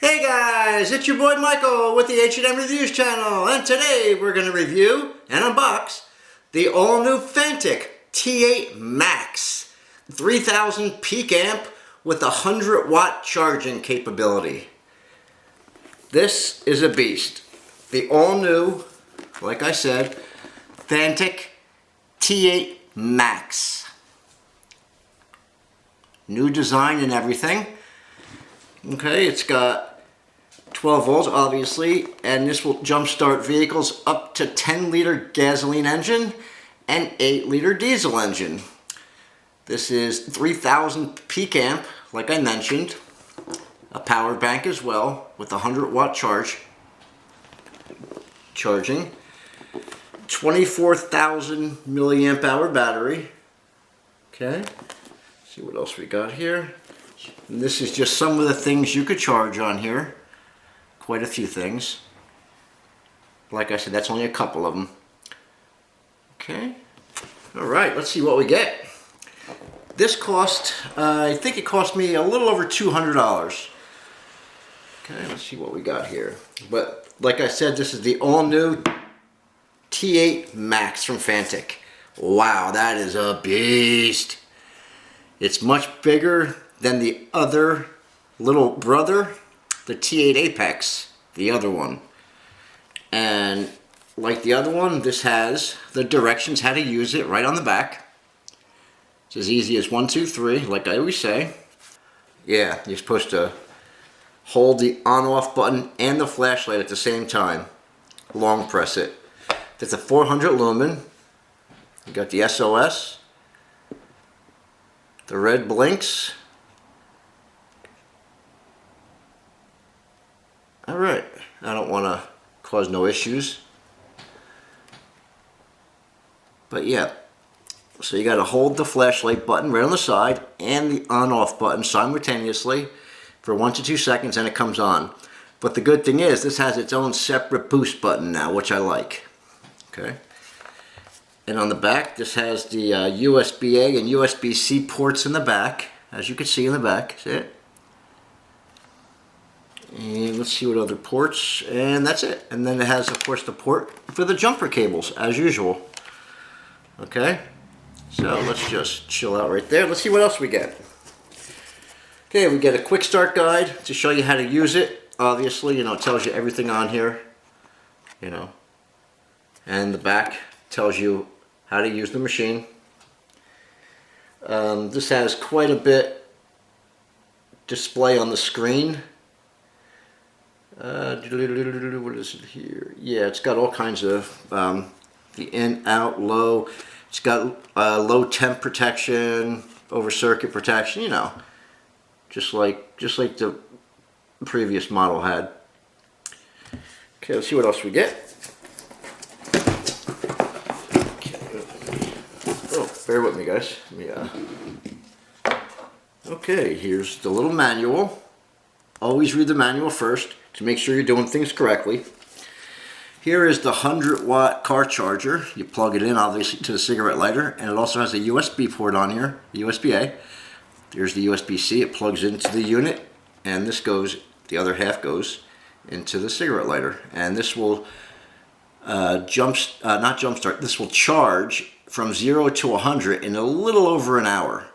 Hey guys, it's your boy Michael with the H&M Reviews channel, and today we're going to review and unbox the all-new Fanttik T8 Max 3000 peak amp with 100-watt charging capability. This is a beast. The all-new, like I said, Fanttik T8 Max. New design and everything. Okay, it's got 12 volts obviously, and this will jumpstart vehicles up to 10-liter gasoline engine and 8-liter diesel engine. This is 3000 peak amp, like I mentioned, a power bank as well with 100-watt charging, 24,000 milliamp hour battery. Okay, see what else we got here. And this is just some of the things you could charge on here. Quite a few things. Like I said, that's only a couple of them. Okay. Alright, let's see what we get. This cost, I think it cost me a little over $200. Okay, let's see what we got here. But like I said, this is the all-new T8 Max from Fanttik. Wow, that is a beast. It's much bigger than the other little brother, the T8 Apex, the other one. And like the other one, this has the directions how to use it right on the back. It's as easy as 1, 2, 3, like I always say. Yeah, you're supposed to hold the on-off button and the flashlight at the same time. Long press it. That's a 400 lumen. You got the SOS. The red blinks. Alright, I don't want to cause no issues. But yeah, so you got to hold the flashlight button right on the side and the on-off button simultaneously for 1 to 2 seconds and it comes on. But the good thing is this has its own separate boost button now, which I like. Okay. And on the back, this has the USB-A and USB-C ports in the back, as you can see in the back. See it? And let's see what other ports, and that's it. And then it has, of course, the port for the jumper cables, as usual. Okay, so let's just chill out right there. Let's see what else we get. Okay, we get a quick start guide to show you how to use it. Obviously, you know, it tells you everything on here, you know. And the back tells you how to use the machine. This has quite a bit display on the screen. What is it here? Yeah, it's got all kinds of the in, out, low. It's got low temp protection, over circuit protection. You know, just like the previous model had. Okay, let's see what else we get. Oh, bear with me, guys. Okay, here's the little manual. Always read the manual first to make sure you're doing things correctly. Here is the 100-watt car charger. You plug it in, obviously, to the cigarette lighter, and it also has a USB port on here, USB-A. There's the USB-C. It plugs into the unit, and this goes, the other half goes into the cigarette lighter. And this will this will charge from 0 to 100 in a little over an hour.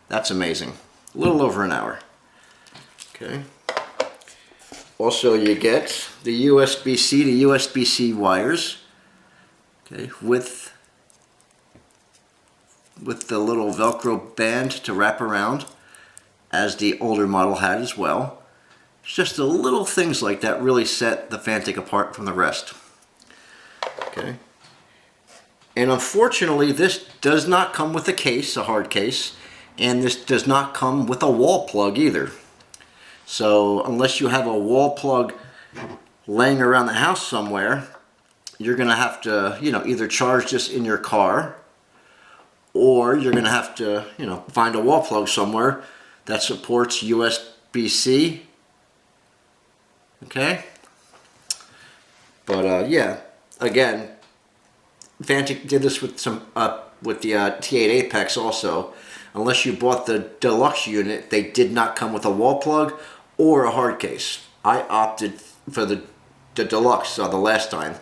That's amazing. A little over an hour. Okay. Also, you get the USB-C to USB-C wires, okay, with the little Velcro band to wrap around, as the older model had as well. It's just the little things like that really set the Fanttik apart from the rest. Okay. And unfortunately, this does not come with a case, a hard case, and this does not come with a wall plug either. So unless you have a wall plug laying around the house somewhere, you're going to have to, you know, either charge this in your car, or you're going to have to, you know, find a wall plug somewhere that supports USB-C. Okay? But yeah, again, Fanttik did this with some with the T8 Apex also. Unless you bought the deluxe unit, they did not come with a wall plug or a hard case. I opted for the deluxe the last time.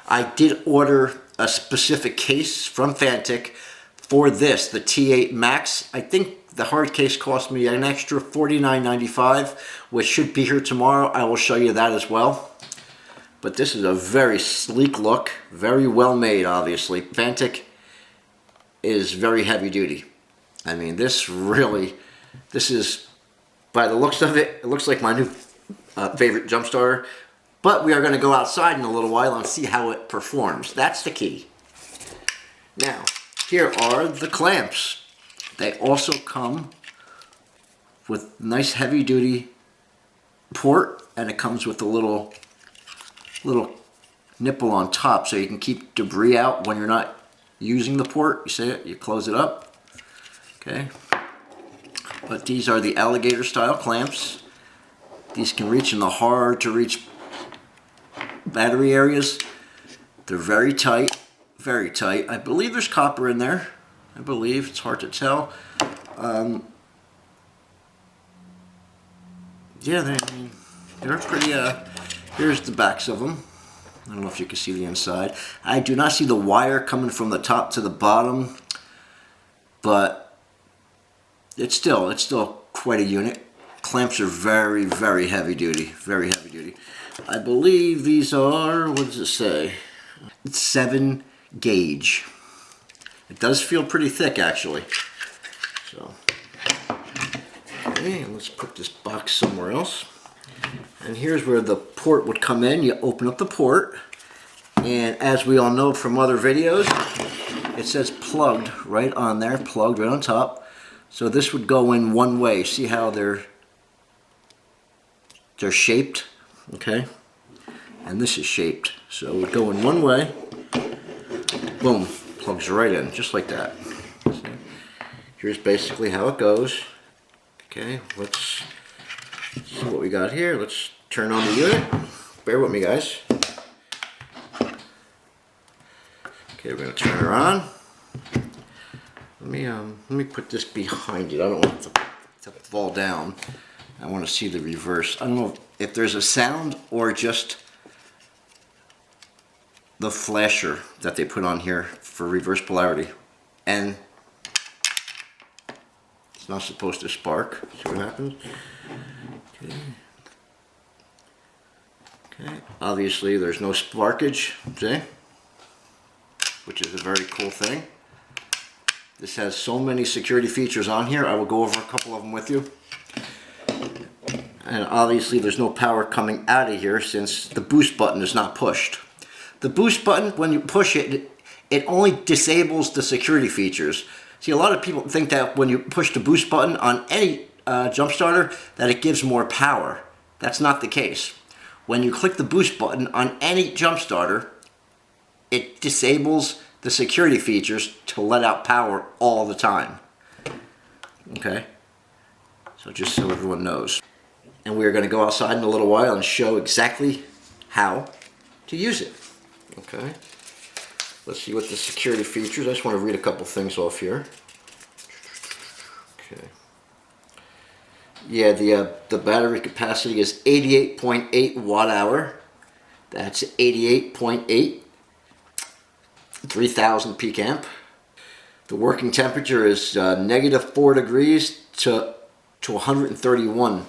I did order a specific case from Fanttik for this, the T8 Max. I think the hard case cost me an extra $49.95, which should be here tomorrow. I will show you that as well. But this is a very sleek look, very well made, obviously. Fanttik is very heavy duty. I mean, this is, by the looks of it, it looks like my new favorite jump starter. But we are going to go outside in a little while and see how it performs. That's the key. Now, here are the clamps. They also come with nice heavy duty port, and it comes with a little nipple on top so you can keep debris out when you're not using the port. You see it, you close it up. Okay. But these are the alligator style clamps. These can reach in the hard to reach battery areas. They're very tight, very tight. I believe there's copper in there. I believe, it's hard to tell. Yeah, they're pretty, here's the backs of them. I don't know if you can see the inside. I do not see the wire coming from the top to the bottom, but it's still quite a unit. Clamps are very, very heavy duty, very heavy duty. I believe these are, what does it say? It's 7 gauge. It does feel pretty thick, actually. So, okay, let's put this box somewhere else. And here's where the port would come in. You open up the port, and as we all know from other videos, it says plugged right on there, plugged right on top. So this would go in one way. See how they're shaped, okay? And this is shaped. So it would go in one way. Boom, plugs right in, just like that. See? Here's basically how it goes. Okay, let's see what we got here. Let's turn on the unit. Bear with me, guys. Okay, we're gonna turn her on. Let me put this behind it. I don't want it to fall down. I want to see the reverse. I don't know if there's a sound or just the flasher that they put on here for reverse polarity. And it's not supposed to spark. See what happens? Okay. Okay. Obviously there's no sparkage, see? Which is a very cool thing. This has so many security features on here. I will go over a couple of them with you. And obviously there's no power coming out of here since the boost button is not pushed. The boost button, when you push it, it only disables the security features. See, a lot of people think that when you push the boost button on any jump starter, that it gives more power. That's not the case. When you click the boost button on any jump starter, it disables the security features to let out power all the time. Okay? So just so everyone knows. And we're going to go outside in a little while and show exactly how to use it. Okay? Let's see what the security features. I just want to read a couple things off here. Okay. Yeah, the battery capacity is 88.8 watt hour. That's 88.8. 3000 peak amp. The working temperature is -4 degrees to 131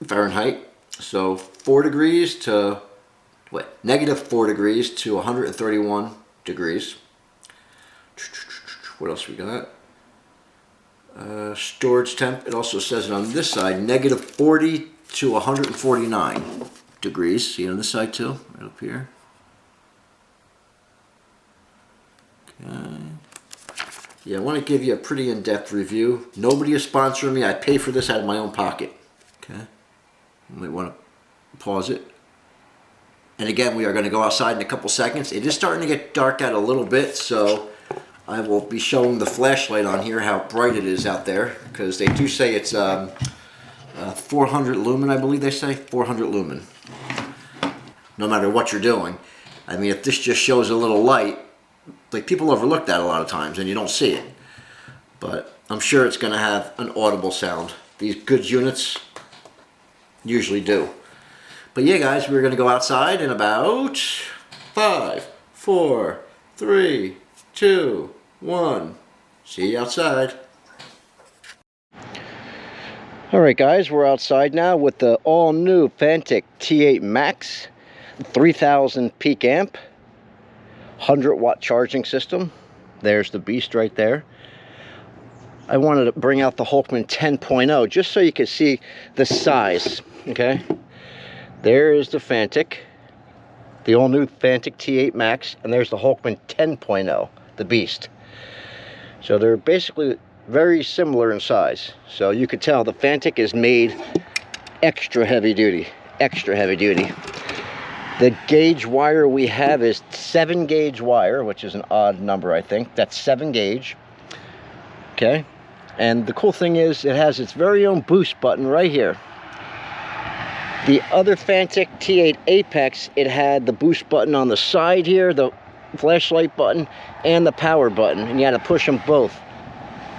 Fahrenheit. So 4 degrees to -4 degrees to 131 degrees. What else we got? Storage temp. It also says it on this side, -40 to 149 degrees. See it on this side too, right up here. Okay. Yeah, I want to give you a pretty in-depth review. Nobody is sponsoring me. I pay for this out of my own pocket. Okay. You might want to pause it. And again, we are going to go outside in a couple seconds. It is starting to get dark out a little bit, so I will be showing the flashlight on here how bright it is out there, because they do say it's 400 lumen, I believe they say, 400 lumen. No matter what you're doing. I mean, if this just shows a little light, like people overlook that a lot of times and you don't see it. But I'm sure it's going to have an audible sound. These good units usually do. But yeah, guys, we're going to go outside in about 5, 4, 3, 2, 1. See you outside. Alright guys, we're outside now with the all-new Fanttik T8 Max, 3000 peak amp, 100-watt charging system. There's the beast right there. I wanted to bring out the Hulkman 10.0 just so you can see the size, okay? There is the Fanttik, the all-new Fanttik T8 Max, and there's the Hulkman 10.0, the beast. So they're basically very similar in size. So you could tell the Fanttik is made extra heavy duty, extra heavy duty. The gauge wire we have is 7 gauge wire, which is an odd number, I think. That's 7 gauge. Okay. And the cool thing is it has its very own boost button right here. The other Fanttik T8 Apex, it had the boost button on the side here, the flashlight button, and the power button. And you had to push them both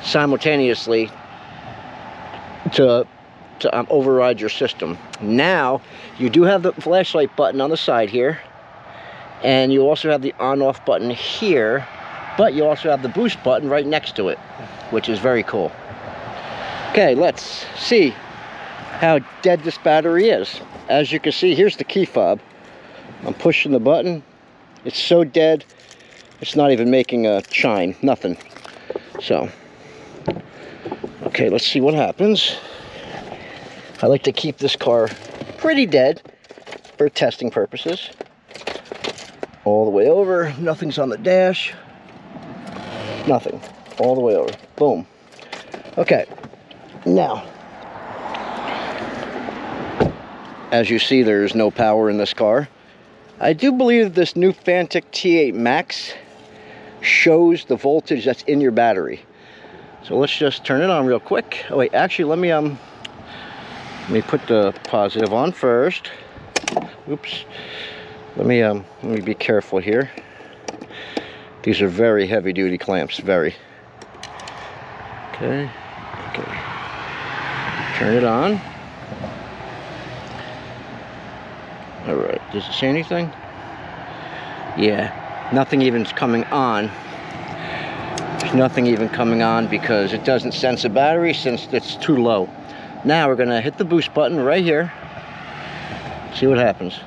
simultaneously to override your system. Now you do have the flashlight button on the side here, and you also have the on-off button here, but you also have the boost button right next to it, which is very cool. Okay, let's see how dead this battery is. As you can see, here's the key fob. I'm pushing the button. It's so dead, it's not even making a chime, nothing. So okay, let's see what happens. I like to keep this car pretty dead for testing purposes. All the way over, nothing's on the dash. Nothing, all the way over, boom. Okay, now, as you see, there's no power in this car. I do believe this new Fanttik T8 Max shows the voltage that's in your battery. So let's just turn it on real quick. Oh wait, actually let me put the positive on first. Oops. Let me be careful here. These are very heavy duty clamps, very. Okay. Okay. Turn it on. All right, does it say anything? Yeah, nothing even's coming on. There's nothing even coming on because it doesn't sense a battery since it's too low. Now we're gonna hit the boost button right here. See what happens.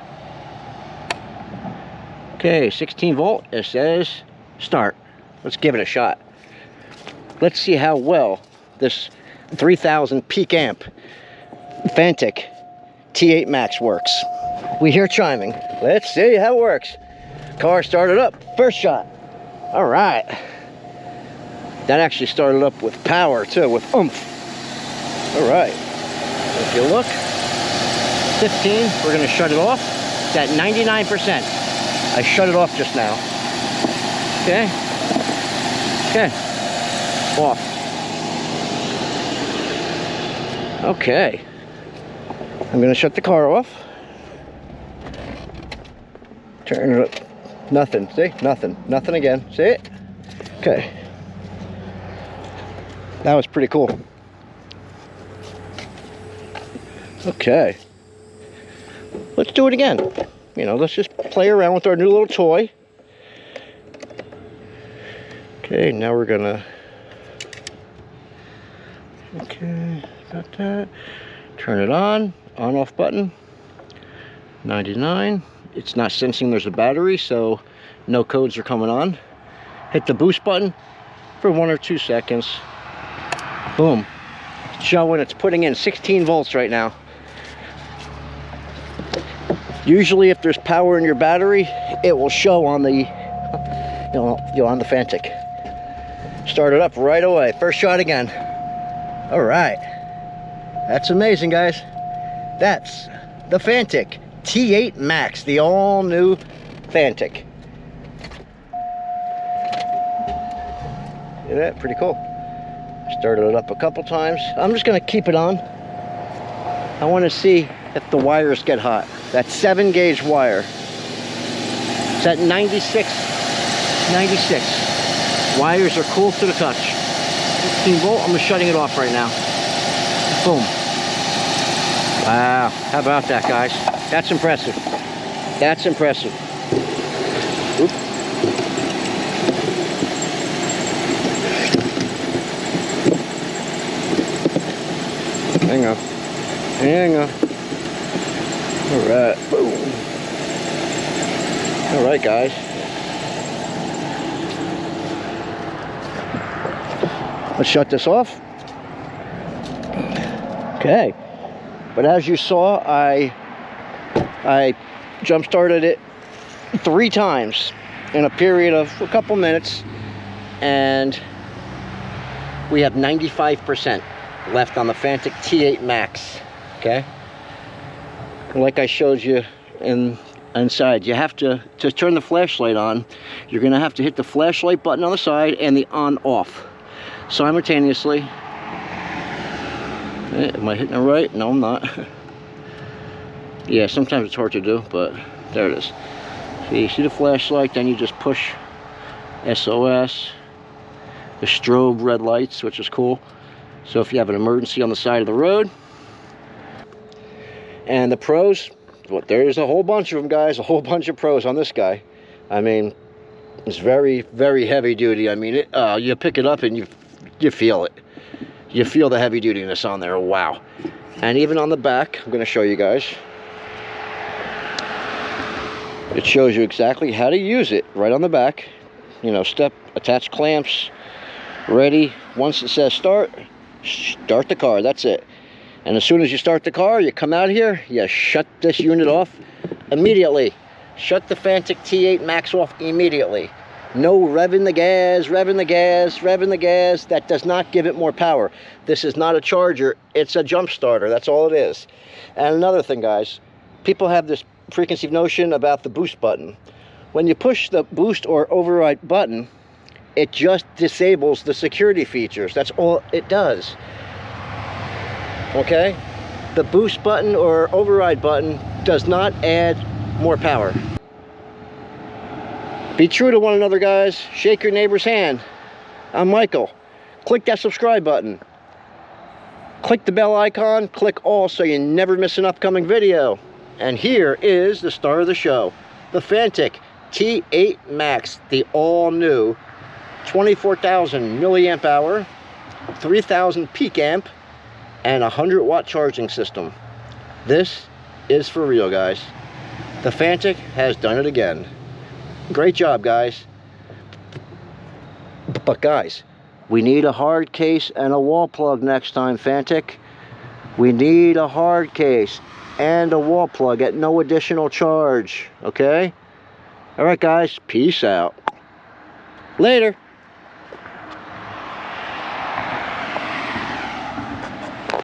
Okay, 16 volt, it says start. Let's give it a shot. Let's see how well this 3000 peak amp Fanttik T8 Max works. We hear chiming. Let's see how it works. Car started up, first shot. All right. That actually started up with power too, with oomph. All right. If you look, 15, we're gonna shut it off. It's at 99%. I shut it off just now. Okay. Okay. Off. Okay. I'm gonna shut the car off. Turn it up. Nothing. See? Nothing. Nothing again. See it? Okay. That was pretty cool. Okay. Let's do it again. You know, let's just play around with our new little toy. Okay, now we're gonna... Okay, got that. Turn it on. On-off button. 99. It's not sensing there's a battery, so no codes are coming on. Hit the boost button for 1 or 2 seconds. Boom. It's showing it's putting in 16 volts right now. Usually if there's power in your battery, it will show on the on the Fanttik. Start it up right away. First shot again. All right. That's amazing, guys. That's the Fanttik T8 Max, the all-new Fanttik. See that? Pretty cool. Started it up a couple times. I'm just going to keep it on. I want to see if the wires get hot. That 7 gauge wire. It's at 96. 96. Wires are cool to the touch. 16 volt. I'm shutting it off right now. Boom. Wow, how about that, guys? That's impressive. That's impressive. Oop. Hang on. Hang on. All right. Boom. All right, guys. Let's shut this off. Okay. But as you saw, I jump started it 3 times in a period of a couple minutes, and we have 95% left on the Fanttik T8 Max. Okay. Like I showed you inside, you have to turn the flashlight on. You're gonna have to hit the flashlight button on the side and the on/off simultaneously. Am I hitting it right? No, I'm not. Yeah, sometimes it's hard to do, but there it is. So you see the flashlight, then you just push SOS, the strobe red lights, which is cool. So if you have an emergency on the side of the road. And the pros, well, there's a whole bunch of them, guys, a whole bunch of pros on this guy. I mean, it's very, very heavy duty. I mean, you pick it up and you feel it. You feel the heavy dutiness on there. Wow. And even on the back, I'm going to show you guys. It shows you exactly how to use it right on the back. You know, attach clamps, ready. Once it says start the car. That's it. And as soon as you start the car, you come out here, you shut this unit off immediately. Shut the Fanttik T8 Max off immediately. No revving the gas, revving the gas, revving the gas. That does not give it more power. This is not a charger, it's a jump starter. That's all it is. And another thing, guys, people have this preconceived notion about the boost button. When you push the boost or override button, it just disables the security features. That's all it does. Okay? The boost button or override button does not add more power. Be true to one another, guys. Shake your neighbor's hand. I'm Michael. Click that subscribe button. Click the bell icon. Click all so you never miss an upcoming video. And here is the star of the show. The Fanttik T8 Max. The all-new 24,000 milliamp hour, 3,000 peak amp, and 100-watt charging system. This is for real, guys. The Fanttik has done it again. Great job, guys. But guys, we need a hard case and a wall plug next time, Fanttik. We need a hard case and a wall plug at no additional charge, okay? All right, guys, peace out. Later.